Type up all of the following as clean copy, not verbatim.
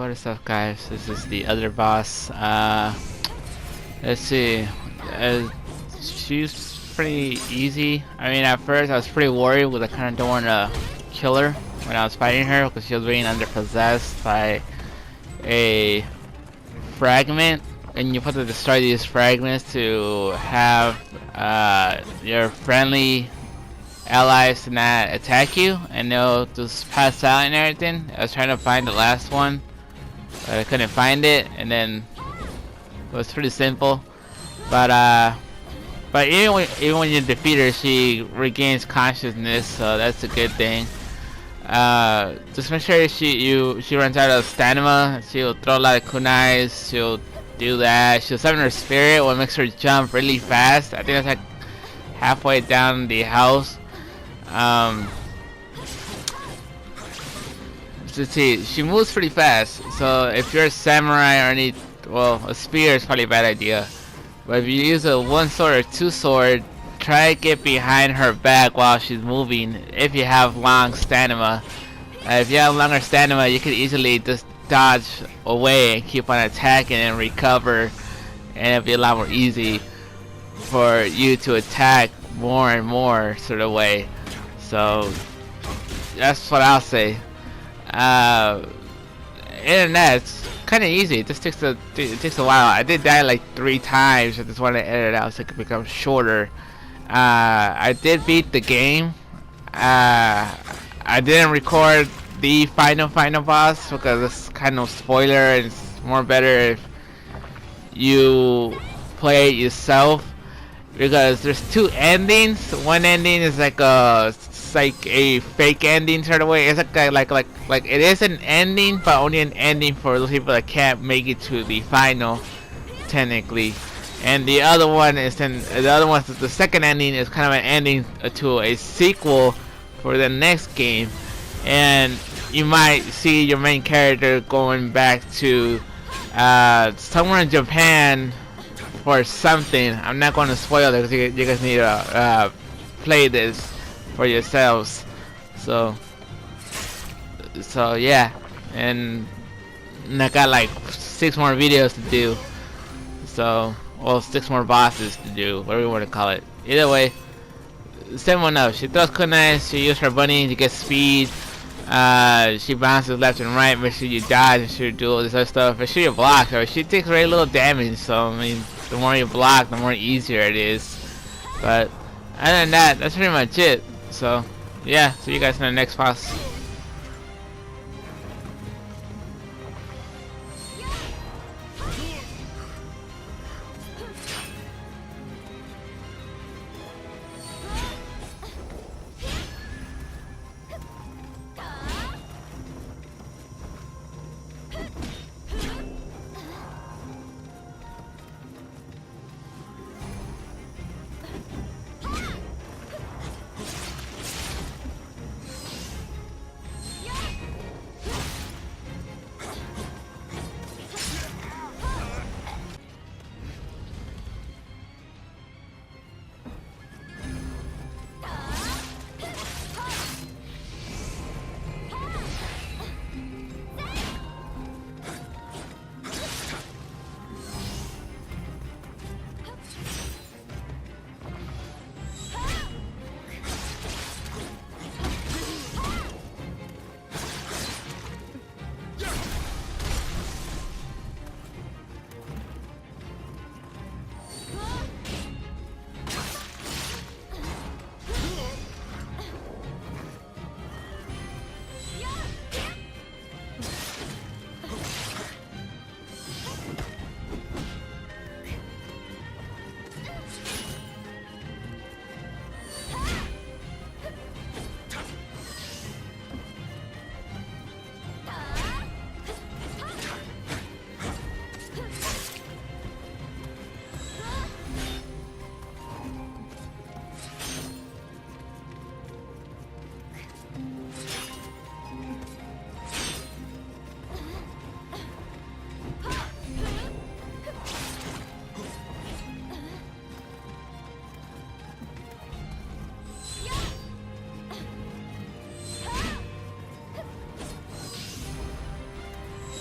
What is up, guys? This is the other boss. Let's see. She's pretty easy. I mean, at first I was pretty worried because I kind of don't want to kill her when I was fighting her because she was being under possessed by a fragment, and you have to destroy these fragments to have your friendly allies to not attack you, and they'll just pass out and everything. I was trying to find the last one, but I couldn't find it, and then it was pretty simple. But even when you defeat her, she regains consciousness, so that's a good thing. Just make sure she runs out of stamina. She'll throw a lot of kunais. She'll do that. She'll summon her spirit, what makes her jump really fast. I think that's like halfway down the house. Let's see, she moves pretty fast, so if you're a samurai or any, well, a spear is probably a bad idea. But if you use a 1 sword or 2 sword, try to get behind her back while she's moving if you have long stamina. If you have longer stamina, you can easily just dodge away and keep on attacking and recover, and it'll be a lot more easy for you to attack more and more sort of way. So that's what I'll say. Internet's kind of easy. It just takes a while. I did die like 3 times. I just wanted to edit it out so it could become shorter. I did beat the game. I didn't record the final boss because it's kind of spoiler, and it's more better if you play it yourself, because there's 2 endings. One ending is like a fake ending sort of way. It's like it is an ending, but only an ending for those people that can't make it to the final, technically. And the other one is the second ending is kind of an ending to a sequel for the next game, and you might see your main character going back to somewhere in Japan for something. I'm not going to spoil it because you guys need to play this for yourselves. So yeah, and I got like 6 more videos to do. So, well, 6 more bosses to do, whatever you want to call it. Either way, same one up. She throws kunais, she uses her bunny to get speed. She bounces left and right, make sure you dodge and she do all this other stuff. Make sure you block her. She takes very little damage, so I mean, the more you block, the more easier it is. But other than that, that's pretty much it. So yeah, see you guys in the next boss.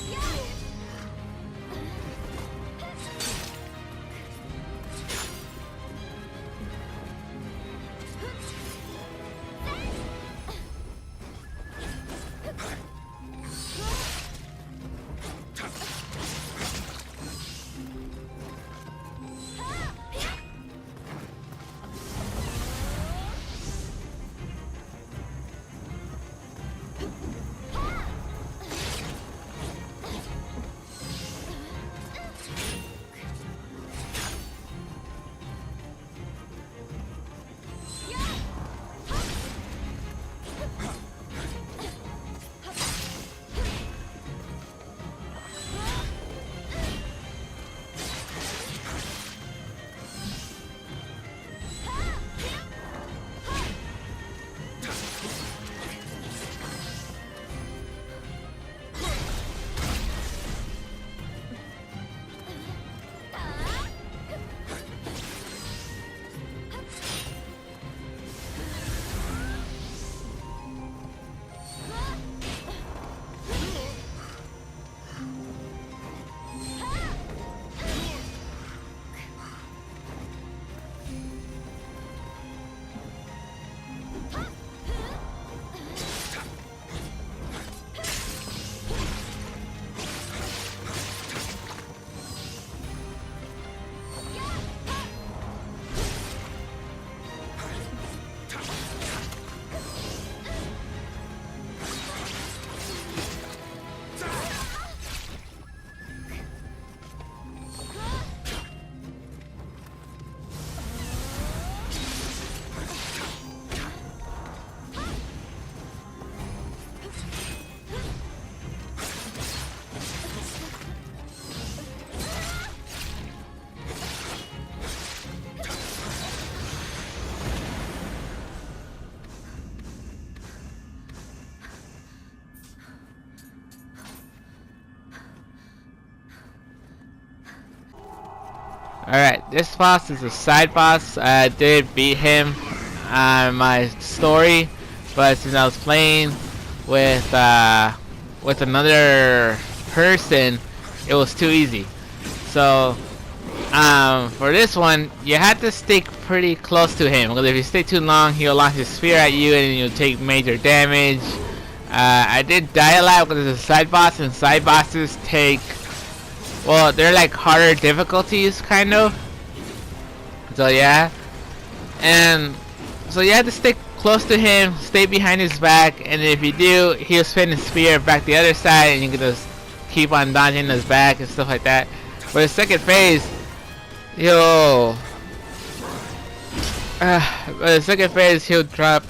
Yeah. Alright, this boss is a side boss. I did beat him on my story, but since I was playing with another person, it was too easy. So for this one, you have to stick pretty close to him, because if you stay too long, he'll launch his spear at you and you'll take major damage. I did die a lot because it's a side boss, and side bosses take, well, they're like harder difficulties, kind of. So yeah, and so you have to stick close to him, stay behind his back, and if you do, he'll spin his spear back the other side, and you can just keep on dodging his back and stuff like that. For the second phase, he'll drop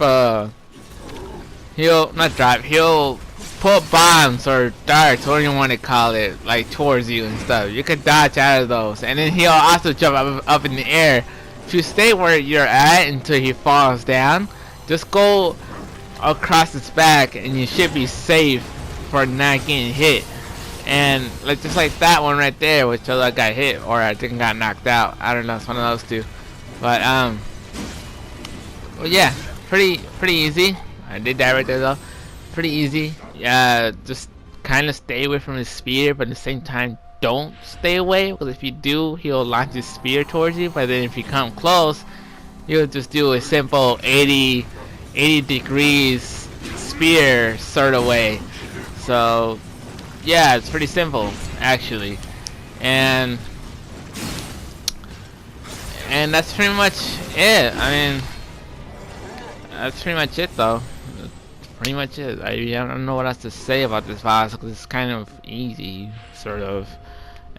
he'll put bombs or darts, whatever you want to call it, like towards you and stuff. You can dodge out of those, and then he'll also jump up in the air. If you stay where you're at until he falls down, just go across his back and you should be safe for not getting hit. And like just like that one right there, which I got hit, or I think got knocked out. I don't know, it's one of those two. But well, yeah, pretty easy. I did die right there though. Pretty easy. Yeah, just kind of stay away from his spear, but at the same time, don't stay away, because if you do, he'll launch his spear towards you. But then if you come close, he'll just do a simple 80 degrees spear sort of way. So yeah, it's pretty simple actually, and that's pretty much it. I mean, that's pretty much it though. That's pretty much it. I don't know what else to say about this boss, because it's kind of easy, sort of.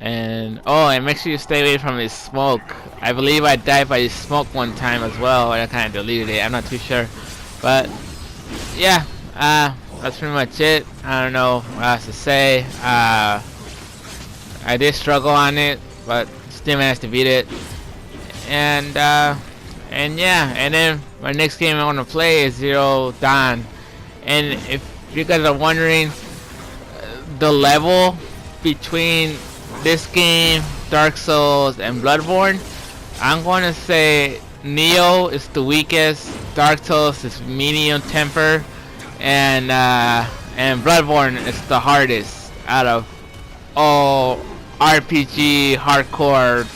And oh, and make sure you stay away from his smoke. I believe I died by his smoke one time as well, and I kind of deleted it. I'm not too sure, but yeah, that's pretty much it. I don't know what else to say. I did struggle on it, but still managed to beat it. And yeah, and then my next game I want to play is Zero Dawn. And if you guys are wondering the level between this game, Dark Souls, and Bloodborne, I'm going to say Nioh is the weakest, Dark Souls is medium temper, and Bloodborne is the hardest out of all RPG hardcore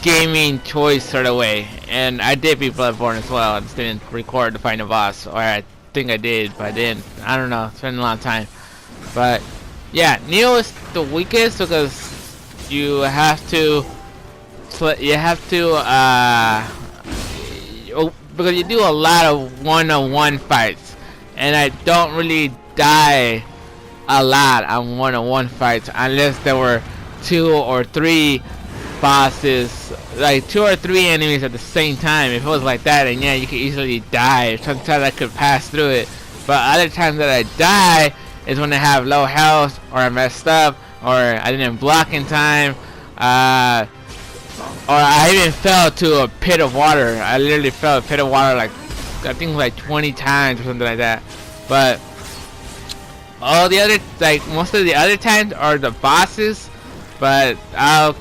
gaming choice sort of way. And I did beat Bloodborne as well. I just didn't record to find a boss, or I think I did, but I didn't. I don't know. It's been a long time. But yeah, Nioh is the weakest because you have to because you do a lot of one-on-one fights, and I don't really die a lot on one-on-one fights unless there were 2 or 3 bosses, like 2 or 3 enemies at the same time. If it was like that, and yeah, you could easily die. Sometimes I could pass through it, but other times that I die is when I have low health, or I messed up, or I didn't block in time, or I even fell to a pit of water. I literally fell a pit of water like, I think like 20 times or something like that. But all the other, like most of the other times are the bosses. But I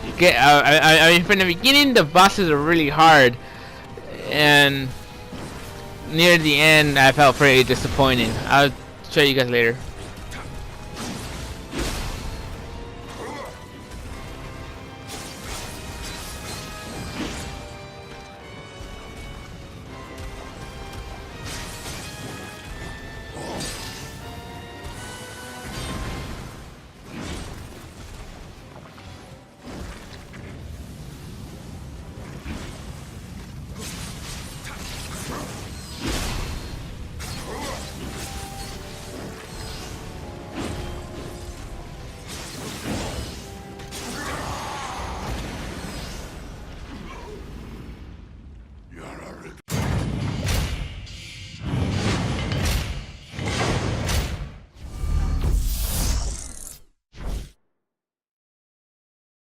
mean, from the beginning, the bosses are really hard, and near the end, I felt pretty disappointed. I'll show you guys later.